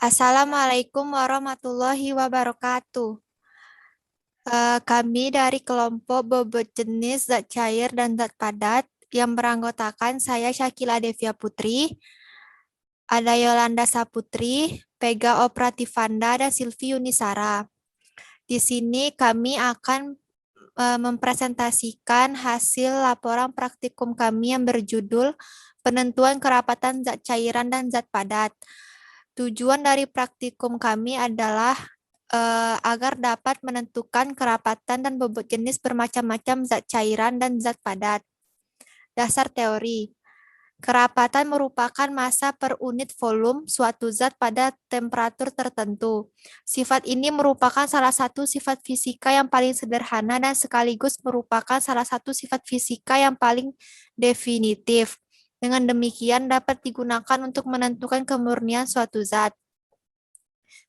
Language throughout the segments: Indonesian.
Assalamualaikum warahmatullahi wabarakatuh. Kami dari kelompok bobot jenis zat cair dan zat padat yang beranggotakan saya Syakila Devia Putri, ada Yolanda Saputri, Pega Oprativanda, dan Silvi Yunisara. Di sini kami akan mempresentasikan hasil laporan praktikum kami yang berjudul Penentuan Kerapatan Zat Cairan dan Zat Padat. Tujuan dari praktikum kami adalah agar dapat menentukan kerapatan dan bobot jenis bermacam-macam zat cairan dan zat padat. Dasar teori. Kerapatan merupakan massa per unit volume suatu zat pada temperatur tertentu. Sifat ini merupakan salah satu sifat fisika yang paling sederhana dan sekaligus merupakan salah satu sifat fisika yang paling definitif. Dengan demikian dapat digunakan untuk menentukan kemurnian suatu zat.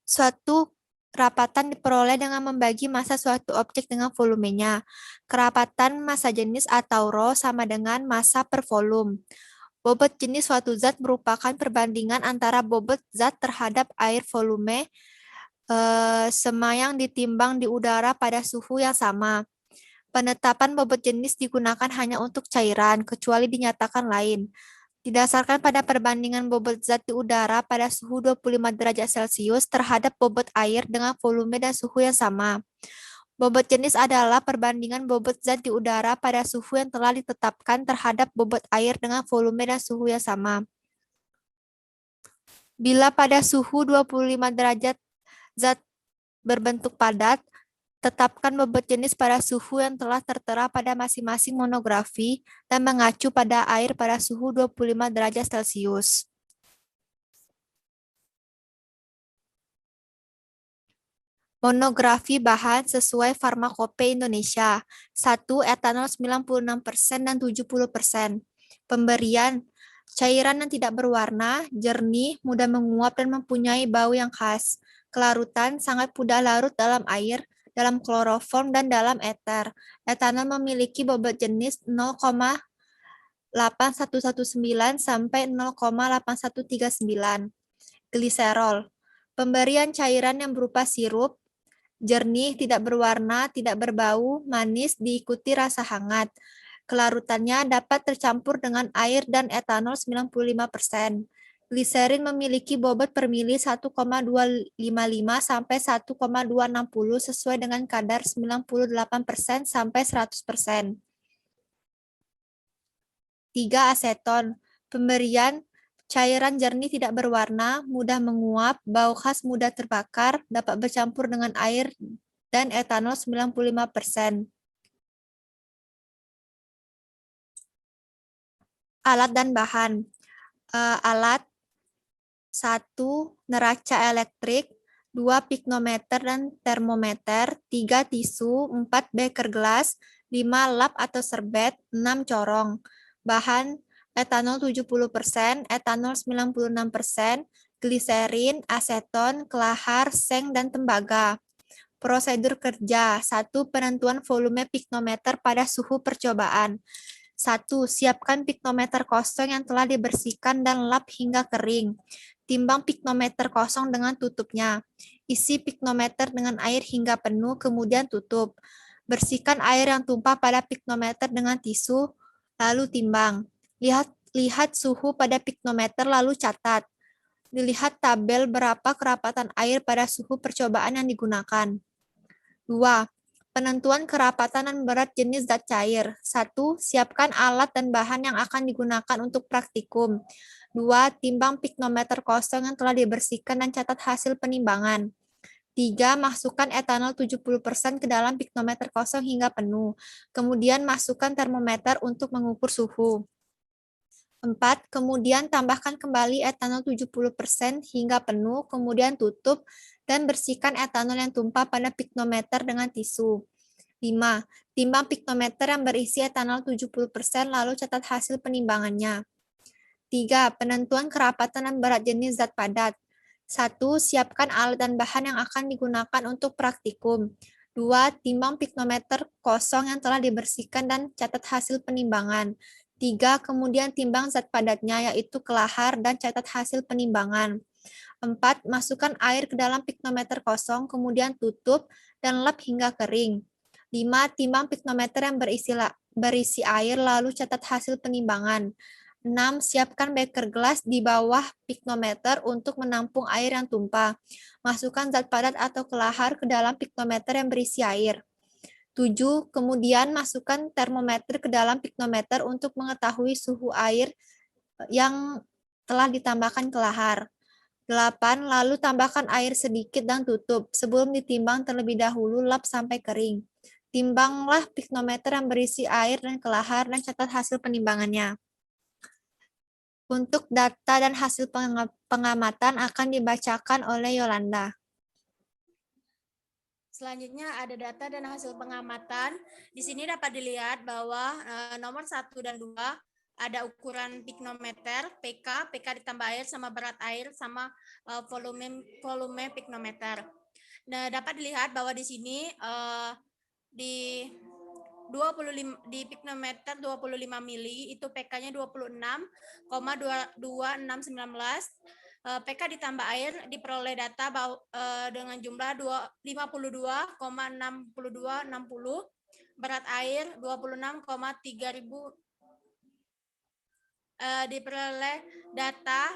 Suatu kerapatan diperoleh dengan membagi massa suatu objek dengan volumenya. Kerapatan massa jenis atau rho sama dengan massa per volume. Bobot jenis suatu zat merupakan perbandingan antara bobot zat terhadap air volume semayang ditimbang di udara pada suhu yang sama. Penetapan bobot jenis digunakan hanya untuk cairan, kecuali dinyatakan lain. Didasarkan pada perbandingan bobot zat di udara pada suhu 25 derajat Celcius terhadap bobot air dengan volume dan suhu yang sama. Bobot jenis adalah perbandingan bobot zat di udara pada suhu yang telah ditetapkan terhadap bobot air dengan volume dan suhu yang sama. Bila pada suhu 25 derajat zat berbentuk padat, tetapkan bobot jenis pada suhu yang telah tertera pada masing-masing monografi dan mengacu pada air pada suhu 25 derajat Celcius. Monografi bahan sesuai Farmakope Indonesia. 1. Etanol 96% dan 70%. Pemberian cairan yang tidak berwarna, jernih, mudah menguap dan mempunyai bau yang khas. Kelarutan sangat mudah larut dalam air, dalam kloroform dan dalam eter. Etanol memiliki bobot jenis 0,8119 sampai 0,8139. Gliserol. Pemberian cairan yang berupa sirup, jernih, tidak berwarna, tidak berbau, manis, diikuti rasa hangat. Kelarutannya dapat tercampur dengan air dan etanol 95%. Gliserin memiliki bobot per mili 1,255 sampai 1,260 sesuai dengan kadar 98% sampai 100%. 3. Aseton. Pemberian cairan jernih tidak berwarna, mudah menguap, bau khas mudah terbakar, dapat bercampur dengan air dan etanol 95%. Alat dan bahan. Alat 1. Neraca elektrik, 2. Piknometer dan termometer, 3. Tisu, 4. Beker gelas, 5. Lap atau serbet, 6. Corong. Bahan etanol 70%, etanol 96%, gliserin, aseton, kelahar, seng, dan tembaga. Prosedur kerja. 1. Penentuan volume piknometer pada suhu percobaan. 1. Siapkan piknometer kosong yang telah dibersihkan dan lap hingga kering. Timbang piknometer kosong dengan tutupnya. Isi piknometer dengan air hingga penuh, kemudian tutup. Bersihkan air yang tumpah pada piknometer dengan tisu, lalu timbang. Lihat suhu pada piknometer lalu catat. Dilihat tabel berapa kerapatan air pada suhu percobaan yang digunakan. 2. Penentuan kerapatan dan berat jenis zat cair. 1. Siapkan alat dan bahan yang akan digunakan untuk praktikum. 2. Timbang piknometer kosong yang telah dibersihkan dan catat hasil penimbangan. 3. Masukkan etanol 70% ke dalam piknometer kosong hingga penuh. Kemudian masukkan termometer untuk mengukur suhu. 4. Kemudian tambahkan kembali etanol 70% hingga penuh, kemudian tutup dan bersihkan etanol yang tumpah pada piknometer dengan tisu. 5. Timbang piknometer yang berisi etanol 70% lalu catat hasil penimbangannya. 3. Penentuan kerapatan dan berat jenis zat padat. 1. Siapkan alat dan bahan yang akan digunakan untuk praktikum. 2. Timbang piknometer kosong yang telah dibersihkan dan catat hasil penimbangan. 3. Kemudian timbang zat padatnya yaitu kelahar dan catat hasil penimbangan. 4. Masukkan air ke dalam piknometer kosong, kemudian tutup dan lap hingga kering. 5. Timbang piknometer yang berisi air, lalu catat hasil penimbangan. 6. Siapkan beker gelas di bawah piknometer untuk menampung air yang tumpah. Masukkan zat padat atau kelahar ke dalam piknometer yang berisi air. 7. Kemudian masukkan termometer ke dalam piknometer untuk mengetahui suhu air yang telah ditambahkan kelahar. 8. Lalu tambahkan air sedikit dan tutup. Sebelum ditimbang terlebih dahulu lap sampai kering. Timbanglah piknometer yang berisi air dan kelahar dan catat hasil penimbangannya. Untuk data dan hasil pengamatan akan dibacakan oleh Yolanda. Selanjutnya ada data dan hasil pengamatan. Di sini dapat dilihat bahwa nomor 1 dan 2 ada ukuran piknometer, PK ditambah air sama berat air sama volume piknometer. Nah, dapat dilihat bahwa di sini di 25 di piknometer 25 mili itu PK-nya 26,2619. PK ditambah air diperoleh data dengan jumlah 52,6260, berat air 26,3000. Diperoleh data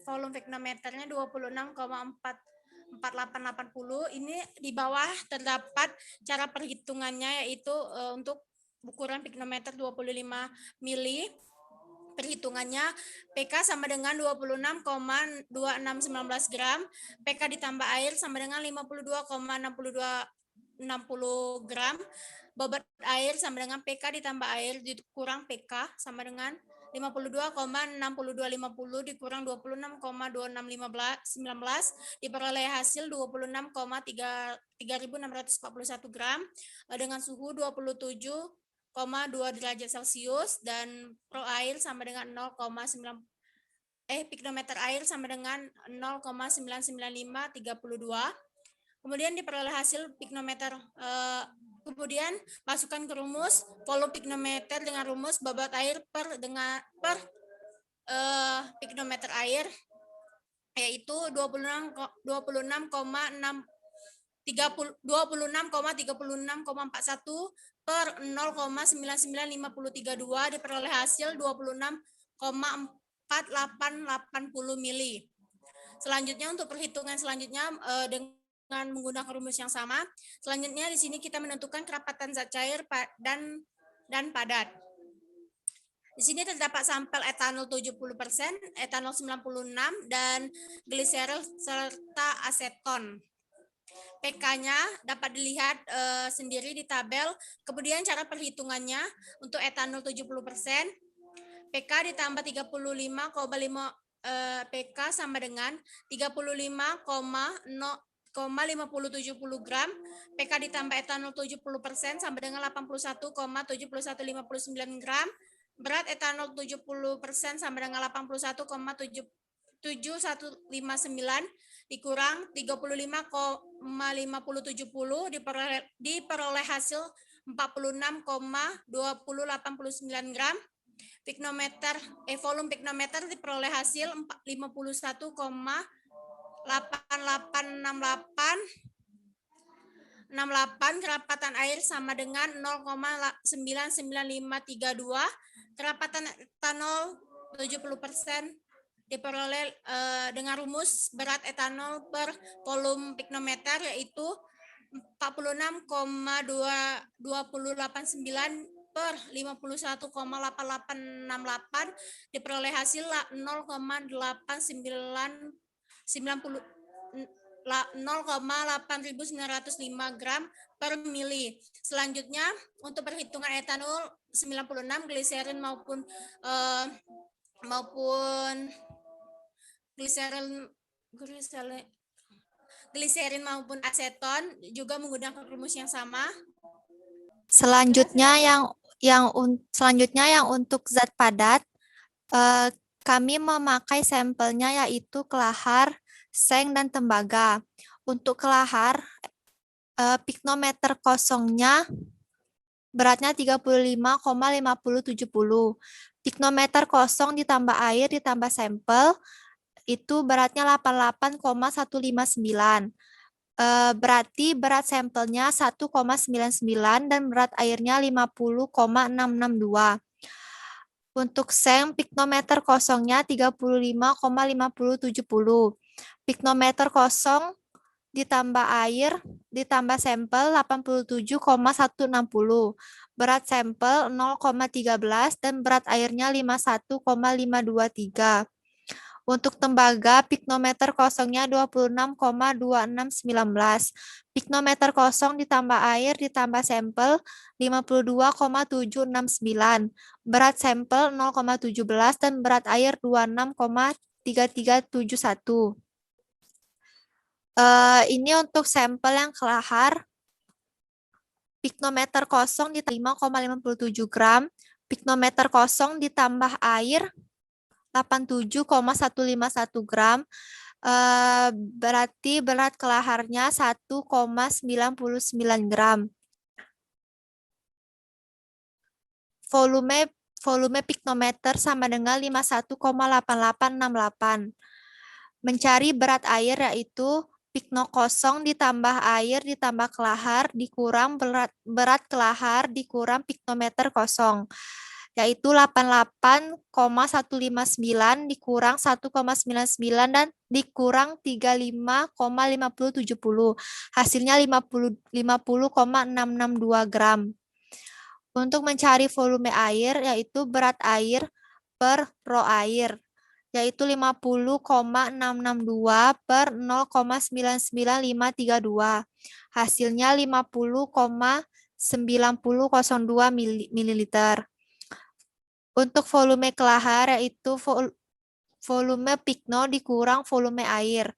volume piknometernya 26,4880. Ini di bawah terdapat cara perhitungannya, yaitu untuk ukuran piknometer 25 mili. Perhitungannya PK sama dengan 26,2619 gram, PK ditambah air sama dengan 52,6260 gram, bobot air sama dengan PK ditambah air dikurang PK sama dengan 52,6250 dikurang 26,2619 diperoleh hasil 26,3641 gram dengan suhu 27,2 derajat Celcius dan pro air sama dengan 0,9 piknometer air sama dengan 0,99532. Kemudian diperoleh hasil piknometer. Kemudian masukkan ke rumus volume piknometer dengan rumus bobot air per piknometer air, yaitu 26,3641 per 0,99532 diperoleh hasil 26,4880 mili. Selanjutnya untuk perhitungan selanjutnya dengan menggunakan rumus yang sama. Selanjutnya di sini kita menentukan kerapatan zat cair dan padat. Di sini terdapat sampel etanol 70%, etanol 96%, dan gliserol serta aseton. PK-nya dapat dilihat sendiri di tabel. Kemudian cara perhitungannya untuk etanol 70%, PK ditambah 35,5 PK sama dengan 35,5070 gram, PK ditambah etanol 70% sama dengan 81,7159 gram, berat etanol 70% sama dengan 81,7159 dikurang 35,5070 diperoleh hasil 46,2089 gram. Piknometer volume piknometer diperoleh hasil 51,8868. Kerapatan air sama dengan 0,99532. Kerapatan etanol 70% diperoleh dengan rumus berat etanol per volume piknometer, yaitu 46,2089 per 51,8868 diperoleh hasil 0,8905 gram per mili. Selanjutnya untuk perhitungan etanol 96 gliserin maupun gliserin maupun aseton juga menggunakan rumus yang sama. Selanjutnya yang untuk zat padat, kami memakai sampelnya yaitu kelahar, seng, dan tembaga. Untuk kelahar, piknometer kosongnya beratnya 35,5070. Piknometer kosong ditambah air ditambah sampel, itu beratnya 88,159. Berarti berat sampelnya 1,99 dan berat airnya 50,662. Untuk seng, piknometer kosongnya 35,5070. Piknometer kosong ditambah air ditambah sampel 87,160. Berat sampel 0,13 dan berat airnya 51,523. Untuk tembaga, piknometer kosongnya 26,2619. Piknometer kosong ditambah air ditambah sampel 52,769. Berat sampel 0,17 dan berat air 26,3371. Ini untuk sampel yang kelahar. Piknometer kosong ditambah 5,57 gram. Piknometer kosong ditambah air 87,151 gram. Berarti berat kelaharnya 1,99 gram. Volume piknometer sama dengan 51,8868. Mencari berat air yaitu pikno kosong ditambah air ditambah kelahar dikurang berat kelahar dikurang piknometer kosong, yaitu 88,159 dikurang 1,99 dan dikurang 35,5070. Hasilnya 50,662 gram. Untuk mencari volume air, yaitu berat air per ro air, yaitu 50,662 per 0,99532. Hasilnya 50,9002 ml. Untuk volume kelahar, yaitu volume pikno dikurang volume air,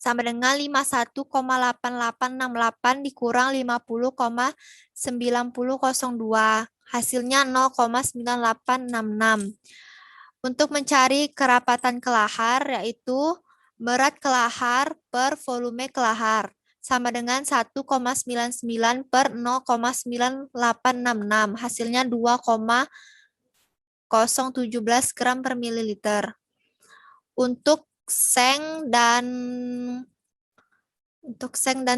sama dengan 51,8868 dikurang 50,9002. Hasilnya 0,9866. Untuk mencari kerapatan kelahar, yaitu berat kelahar per volume kelahar, sama dengan 1,99 per 0,9866. Hasilnya 2,017 gram per mililiter. Untuk seng dan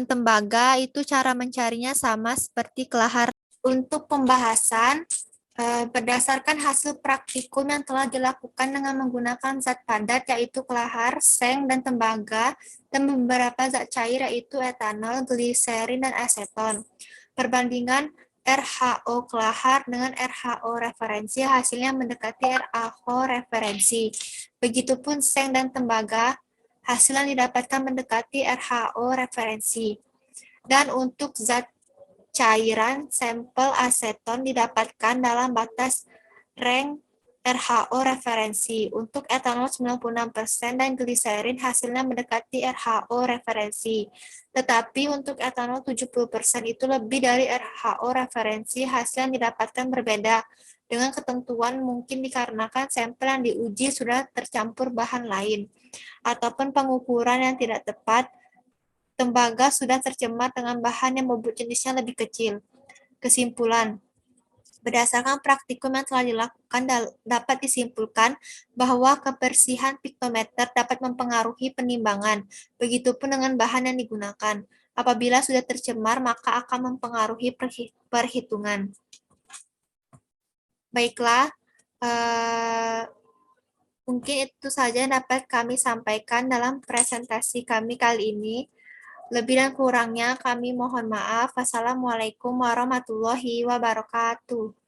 tembaga itu cara mencarinya sama seperti kelahar. Untuk pembahasan, berdasarkan hasil praktikum yang telah dilakukan dengan menggunakan zat padat yaitu kelahar, seng, dan tembaga, dan beberapa zat cair yaitu etanol, gliserin, dan aseton. Perbandingan RHO kelahar dengan RHO referensi hasilnya mendekati RHO referensi. Begitupun seng dan tembaga, hasil yang didapatkan mendekati RHO referensi. Dan untuk zat cairan, sampel aseton didapatkan dalam batas range RHO referensi. Untuk etanol 96% dan gliserin hasilnya mendekati RHO referensi. Tetapi untuk etanol 70% itu lebih dari RHO referensi, hasil yang didapatkan berbeda. Dengan ketentuan mungkin dikarenakan sampel yang diuji sudah tercampur bahan lain, ataupun pengukuran yang tidak tepat. Tembaga sudah tercemar dengan bahan yang bobot jenisnya lebih kecil. Kesimpulan, berdasarkan praktikum yang telah dilakukan dapat disimpulkan bahwa kebersihan piknometer dapat mempengaruhi penimbangan. Begitupun dengan bahan yang digunakan. Apabila sudah tercemar, maka akan mempengaruhi perhitungan. Baiklah, mungkin itu saja yang dapat kami sampaikan dalam presentasi kami kali ini. Lebih dan kurangnya kami mohon maaf. Wassalamualaikum warahmatullahi wabarakatuh.